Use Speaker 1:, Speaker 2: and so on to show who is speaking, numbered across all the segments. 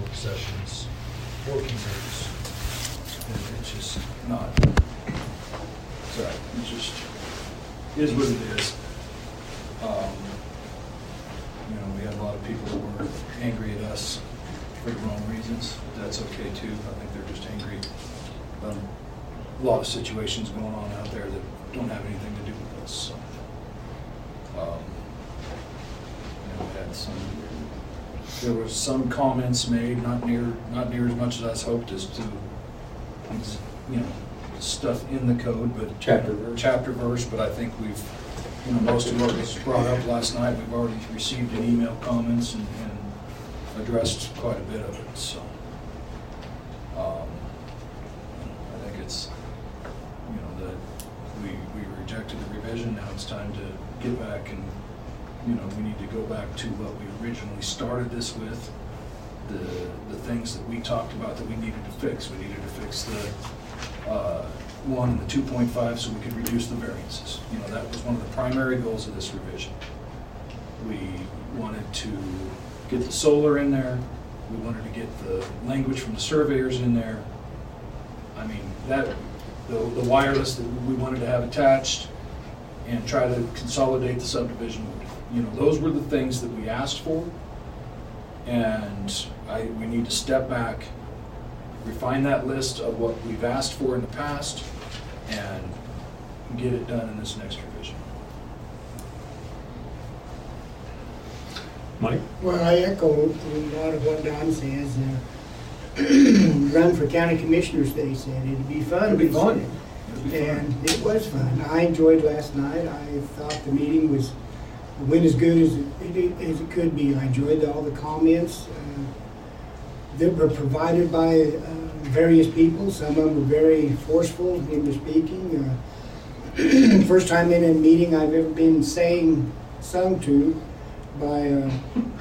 Speaker 1: work sessions, working groups. And it's just not, sorry, it just is what it is. You know, we had a lot of people that were angry at us for the wrong reasons. That's okay too. I think they're just angry. A lot of situations going on out there that don't have anything to do with us. So, you know, we had there was some comments made, not near as much as I was hoped, as to, you know, stuff in the code, but chapter verse. But I think we've, you know, most of what was brought up last night, we've already received in email comments and addressed quite a bit of it. So I think it's, you know, that we rejected the revision. Now it's time to get back, and you know, we need to go back to what we originally started this with. The things that we talked about that we needed to fix. We needed to fix the 1 and the 2.5 so we could reduce the variances. You know, that was one of the primary goals of this revision. We wanted to get the solar in there. We wanted to get the language from the surveyors in there. I mean, that the wireless that we wanted to have attached, and try to consolidate the subdivision. You know, those were the things that we asked for, and we need to step back, refine that list of what we've asked for in the past, and get it done in this next revision.
Speaker 2: Mike?
Speaker 3: Well, I echo a lot of what Don says. Run for county commissioners, they said. It'd be fun.
Speaker 1: It'd be fun.
Speaker 3: And it was fun. I enjoyed last night. I thought the meeting went as good as it could be. I enjoyed all the comments that were provided by various people. Some of them were very forceful in their speaking. First time in a meeting I've ever been sung to by a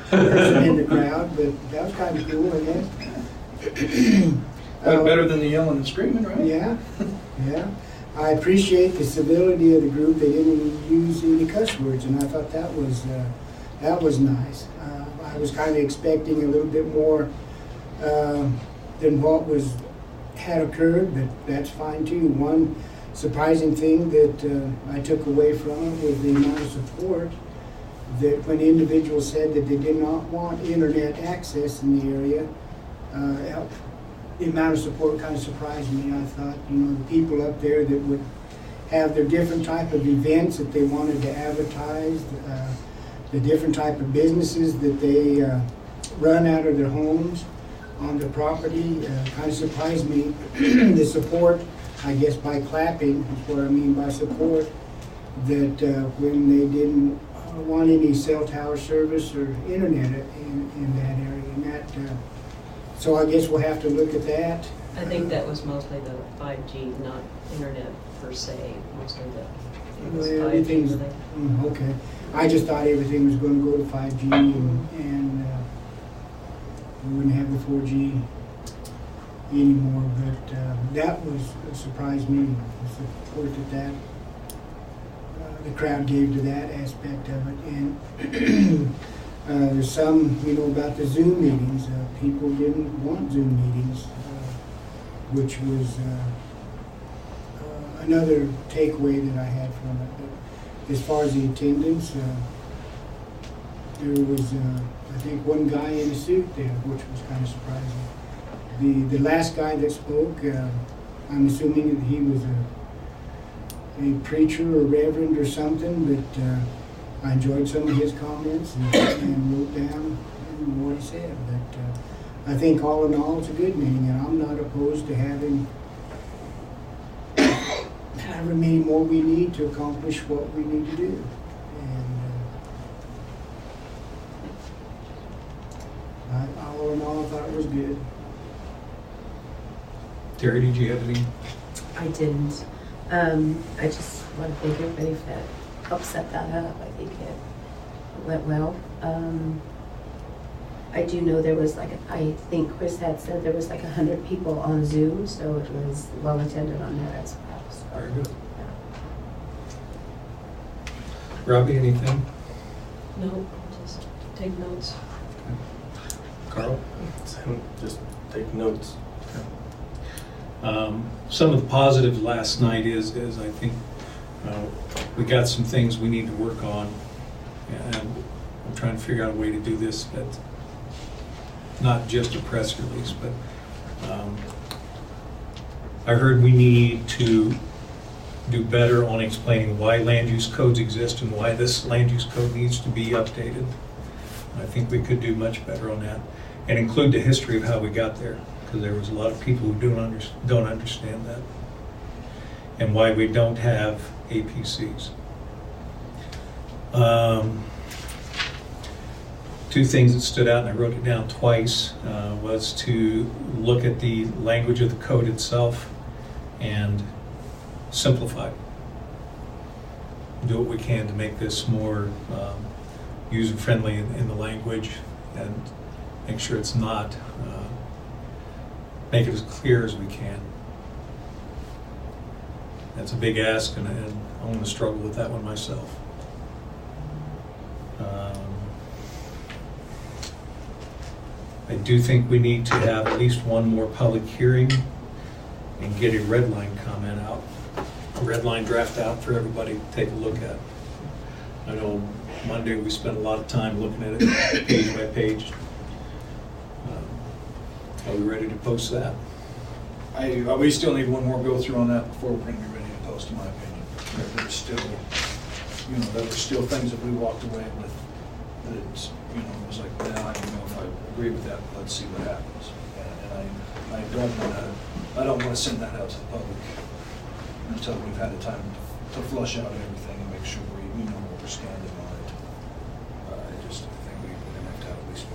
Speaker 3: person in the crowd, but that was kind of cool, I guess.
Speaker 1: Better than the yelling and screaming, right?
Speaker 3: Yeah, yeah. I appreciate the civility of the group. They didn't use any cuss words, and I thought that was nice. I was kind of expecting a little bit more than what had occurred, but that's fine too. One surprising thing that I took away from it was the amount of support. That when individuals said that they did not want internet access in the area, the amount of support kind of surprised me. I thought, you know, the people up there that would have their different type of events that they wanted to advertise, the different type of businesses that they run out of their homes on the property, kind of surprised me. The support, I guess, by clapping is what I mean by support, that when they didn't want any cell tower service or internet in that area. And that, so I guess we'll have to look at that.
Speaker 4: I think that was mostly the 5G, not internet per se. Mostly it was 5G.
Speaker 3: Okay. I just thought everything was going to go to 5G and we wouldn't have the 4G anymore. But that surprised me, the support that the crowd gave to that aspect of it. And there's some, you know, about the Zoom meetings. People didn't want Zoom meetings, which was another takeaway that I had from it. But as far as the attendance, there was, I think, one guy in a suit there, which was kind of surprising. The last guy that spoke, I'm assuming that he was a preacher or reverend or something, but I enjoyed some of his comments and wrote down what he said. But I think all in all, it's a good meeting, and I'm not opposed to having however many more we need to accomplish what we need to do. And all in all, I thought it was good.
Speaker 2: Terry, did you have any?
Speaker 5: I didn't. I just want to thank everybody that helped set that up. I think it went well. I do know there was I think Chris had said there was 100 people on Zoom, so it was well attended on there as well. So,
Speaker 2: very good.
Speaker 5: Yeah.
Speaker 2: Robbie, anything?
Speaker 4: No, just take notes.
Speaker 2: Okay. Carl?
Speaker 6: Just take notes.
Speaker 2: Some of the positives last night is I think we got some things we need to work on, and I'm trying to figure out a way to do this that's not just a press release, but I heard we need to do better on explaining why land use codes exist and why this land use code needs to be updated. I think we could do much better on that, and include the history of how we got there, because there was a lot of people who don't understand that, and why we don't have APCs. Two things that stood out, and I wrote it down twice, was to look at the language of the code itself and simplify. Do what we can to make this more user-friendly in the language, and make sure it's not, make it as clear as we can. That's a big ask, and I'm going to struggle with that one myself. I do think we need to have at least one more public hearing and get a red line comment out, a red line draft out for everybody to take a look at. I know Monday we spent a lot of time looking at it page by page. Are we ready to post that?
Speaker 1: We still need one more go through on that before we're going to be ready to post, in my opinion. There's still, there were still things that we walked away with that, it was like, well, I don't know if I agree with that, but let's see what happens. And I don't want to send that out to the public until we've had a time to flush out everything and make sure we know where we're standing on it. I think we're going to have at least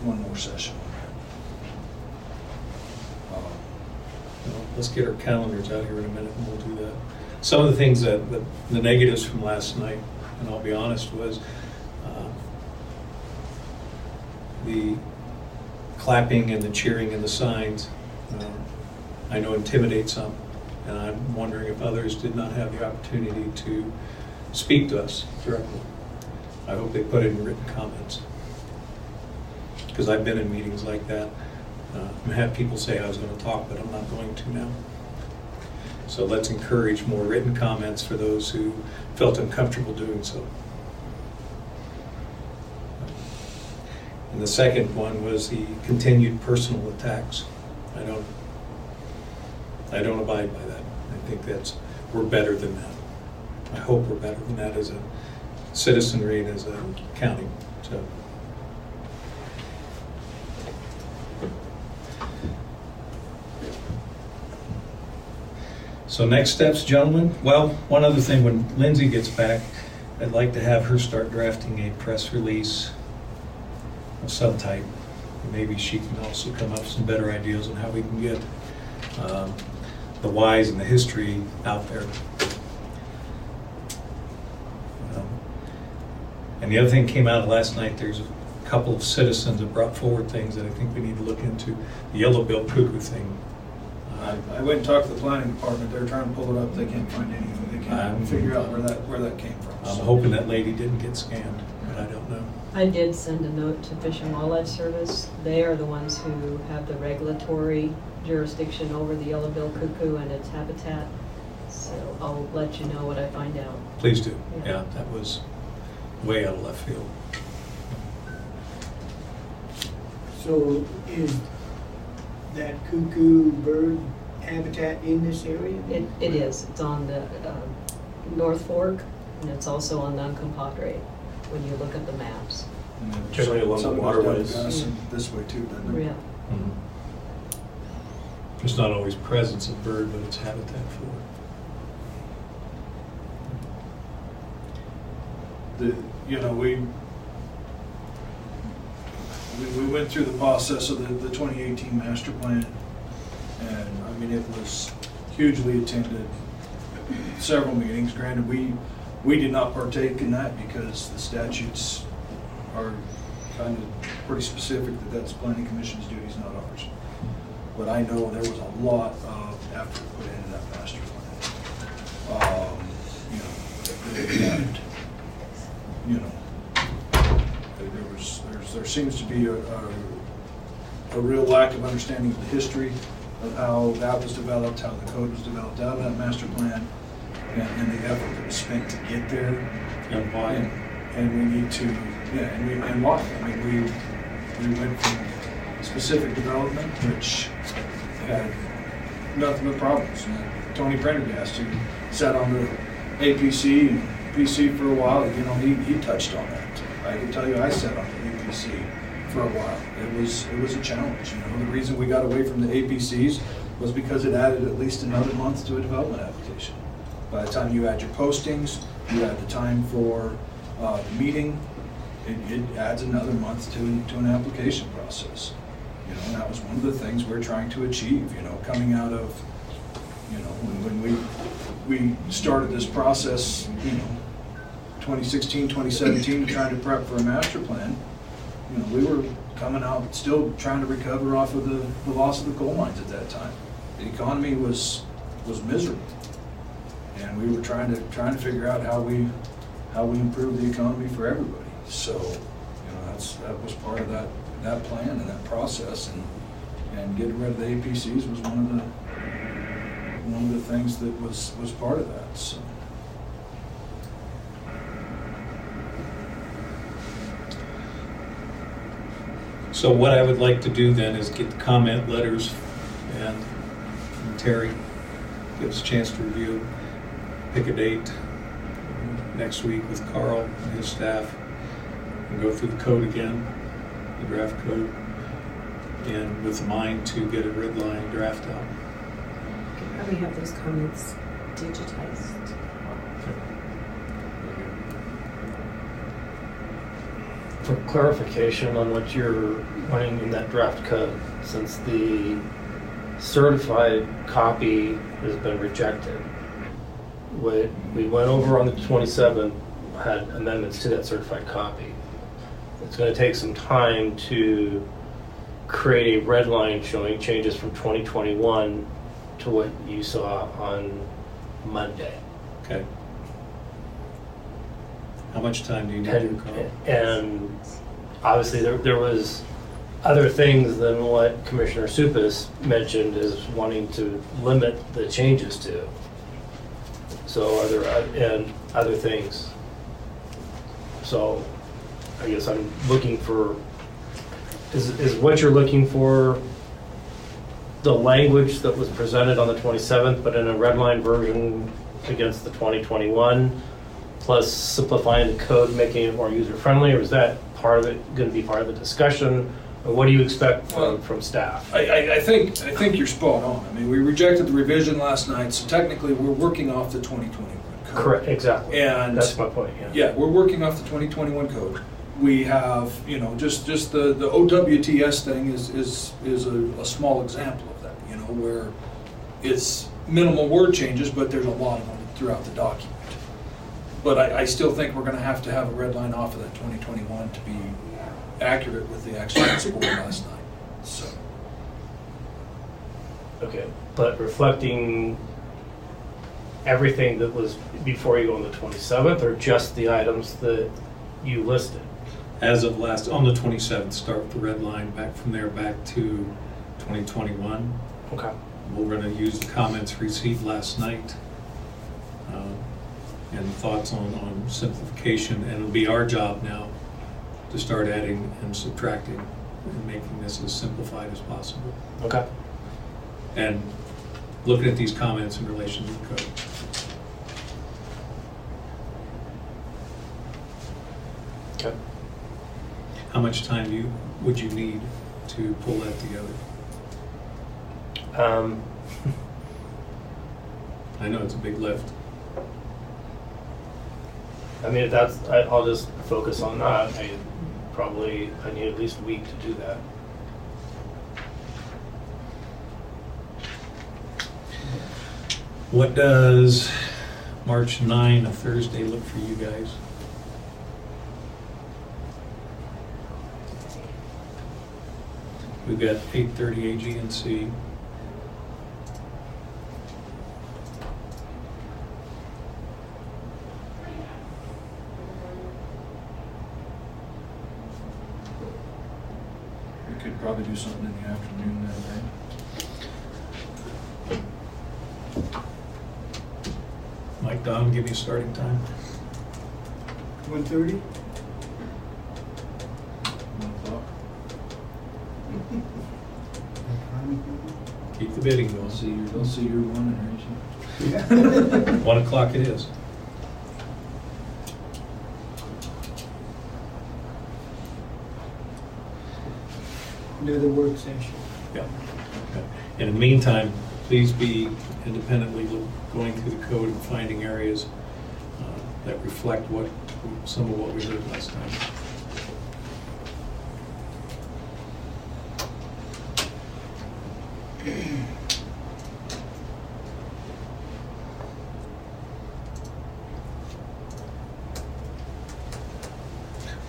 Speaker 1: one more session on that.
Speaker 2: Well, let's get our calendars out here in a minute and we'll do that. Some of the things the negatives from last night, and I'll be honest, was the clapping and the cheering and the signs, I know intimidate some, and I'm wondering if others did not have the opportunity to speak to us directly. I hope they put it in written comments, because I've been in meetings like that. I had people say I was going to talk, but I'm not going to now. So let's encourage more written comments for those who felt uncomfortable doing so. And the second one was the continued personal attacks. I don't abide by that. I think we're better than that. I hope we're better than that as a citizenry and as a county. So next steps, gentlemen. Well, one other thing, when Lindsay gets back, I'd like to have her start drafting a press release of some type. Maybe she can also come up with some better ideas on how we can get the whys and the history out there. And the other thing came out last night, there's a couple of citizens that brought forward things that I think we need to look into. The yellow-billed cuckoo thing.
Speaker 1: I went and talked to the planning department. They're trying to pull it up. They can't find anything. They can't figure out where that came from.
Speaker 2: I'm hoping that lady didn't get scammed, but I don't know.
Speaker 4: I did send a note to Fish and Wildlife Service. They are the ones who have the regulatory jurisdiction over the yellow-billed cuckoo and its habitat. So I'll let you know what I find out.
Speaker 2: Please do. Yeah, that was way out of left field.
Speaker 3: So is that cuckoo bird habitat in this area?
Speaker 4: It is. It's on the North Fork, and it's also on Compadre when you look at the maps.
Speaker 6: Generally along the waterways.
Speaker 1: This way too, doesn't it?
Speaker 4: Yeah.
Speaker 2: Mm-hmm. It's not always presence of bird, but it's habitat for it.
Speaker 1: We went through the process of the 2018 master plan, and I mean, it was hugely attended, several meetings. Granted, we did not partake in that because the statutes are kind of pretty specific that that's planning commission's duties, not ours. But I know there was a lot of effort put into that master plan. There's there seems to be a real lack of understanding of the history of how that was developed, how the code was developed out of that master plan, and the effort that was spent to get there.
Speaker 2: And why?
Speaker 1: And we need to, and why? I mean, we went from specific development, which had nothing but problems. Tony Prendergast, who sat on the APC and PC for a while, he touched on that. I can tell you, I sat on the APC for a while. It was a challenge. The reason we got away from the APCs was because it added at least another month to a development application. By the time you add your postings, you add the time for the meeting, it adds another month to an application process. And that was one of the things we're trying to achieve, coming out of, when we started this process, 2016, 2017, trying to prep for a master plan, we were coming out still trying to recover off of the loss of the coal mines at that time. The economy was miserable, and we were trying to figure out how we improve the economy for everybody. So, that was part of that plan and that process, and getting rid of the APCs was one of the things that was part of that. So.
Speaker 2: So what I would like to do then is get the comment letters, and Terry give us a chance to review, pick a date next week with Carl and his staff, and go through the code again, the draft code, and with the mind to get a red line draft out.
Speaker 5: Could probably have those comments digitized.
Speaker 6: For clarification on what you're wanting in that draft code, since the certified copy has been rejected, what we went over on the 27th had amendments to that certified copy. It's going to take some time to create a red line showing changes from 2021 to what you saw on Monday.
Speaker 2: Okay. How much time do you need to Carl?
Speaker 6: And obviously there was other things than what Commissioner Supas mentioned as wanting to limit the changes to. So are there and other things. So I guess I'm looking for, is what you're looking for the language that was presented on the 27th, but in a red line version against the 2021, plus simplifying the code, making it more user-friendly, or is that part of it going to be part of the discussion? Or what do you expect from staff?
Speaker 1: I think you're spot on. I mean, we rejected the revision last night, so technically we're working off the 2021 code.
Speaker 6: Correct, exactly.
Speaker 1: And
Speaker 6: that's my point,
Speaker 1: yeah, we're working off the 2021 code. We have, just the OWTS thing is a small example of that, where it's minimal word changes, but there's a lot of them throughout the document. But I still think we're going to have a red line off of that 2021 to be accurate with the actual score last night. So.
Speaker 6: Okay, but reflecting everything that was before you go on the 27th, or just the items that you listed?
Speaker 2: As of on the 27th, start with the red line, back from there back to 2021.
Speaker 6: Okay.
Speaker 2: We're going to use the comments received last night and thoughts on simplification, and it'll be our job now to start adding and subtracting and making this as simplified as possible.
Speaker 6: Okay.
Speaker 2: And looking at these comments in relation to the code.
Speaker 6: Okay.
Speaker 2: How much time would you need to pull that together? I know it's a big lift.
Speaker 6: I mean, if I'll just focus on that. I need at least a week to do that.
Speaker 2: What does March 9, a Thursday, look for you guys? We've got 8:30 AG&C.
Speaker 1: could probably do something in the afternoon that day.
Speaker 2: Mike, Don, give me a starting time.
Speaker 3: 1:30?
Speaker 1: 1 o'clock.
Speaker 2: Keep the bidding
Speaker 1: They'll
Speaker 2: going.
Speaker 1: see your one and raise you.
Speaker 3: Yeah.
Speaker 2: 1 o'clock it is.
Speaker 3: Another work session.
Speaker 2: Yeah. Okay. In the meantime, please be independently going through the code and finding areas that reflect some of what we heard last time.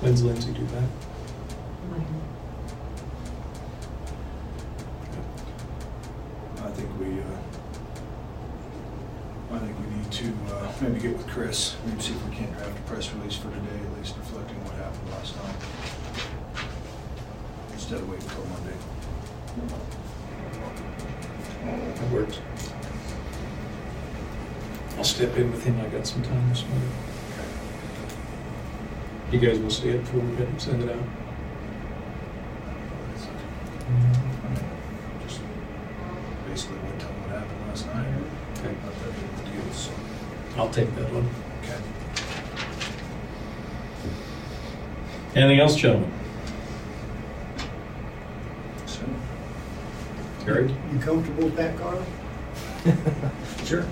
Speaker 2: When's Lindsay due back?
Speaker 1: I think we need to maybe get with Chris, maybe see if we can't draft a press release for today, at least reflecting what happened last night, instead of waiting until Monday.
Speaker 2: That works. I'll step in with him. I got some time this morning. You guys will see it before we get and send it out.
Speaker 1: Just basically what tell what happened last night.
Speaker 2: Okay.
Speaker 1: Not that big of a deal, so.
Speaker 2: I'll take that one.
Speaker 1: Okay.
Speaker 2: Anything else, gentlemen?
Speaker 1: So,
Speaker 2: Gary?
Speaker 3: You comfortable with that, Carl?
Speaker 2: Sure.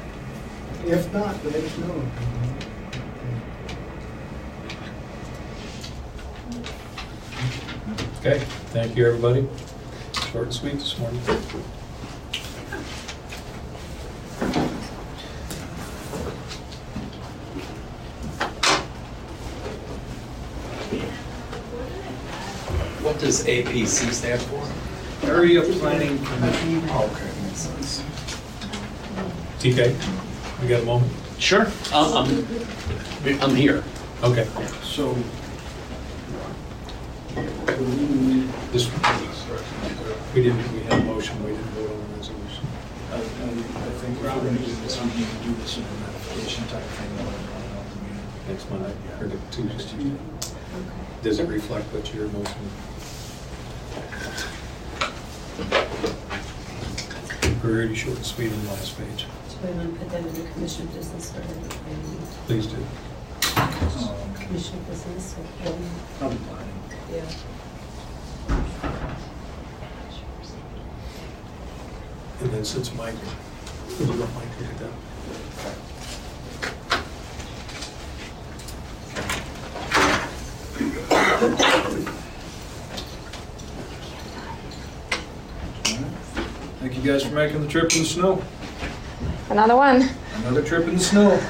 Speaker 3: If not, let us know.
Speaker 2: Okay, thank you, everybody. Short and sweet this morning.
Speaker 7: What does APC stand for?
Speaker 1: Area Planning Commission.
Speaker 7: Okay, makes sense.
Speaker 2: TK, we got a moment?
Speaker 7: Sure. I'm here.
Speaker 2: Okay.
Speaker 1: So,
Speaker 2: This, we had a motion, we didn't vote on the resolution.
Speaker 1: I think if we're going to do this, we need to do this in a ratification type thing.
Speaker 2: Next Monday, or Tuesday. Does it reflect what your motion? Pretty short and sweet on the last page.
Speaker 5: So we want to put that in the commission business or the
Speaker 2: Please do.
Speaker 5: commission business or
Speaker 1: Probably planning.
Speaker 4: Yeah.
Speaker 2: And then since Mike, we'll let Mike take it down.
Speaker 1: Thank you guys for making the trip in the snow.
Speaker 8: Another one.
Speaker 1: Another trip in the snow.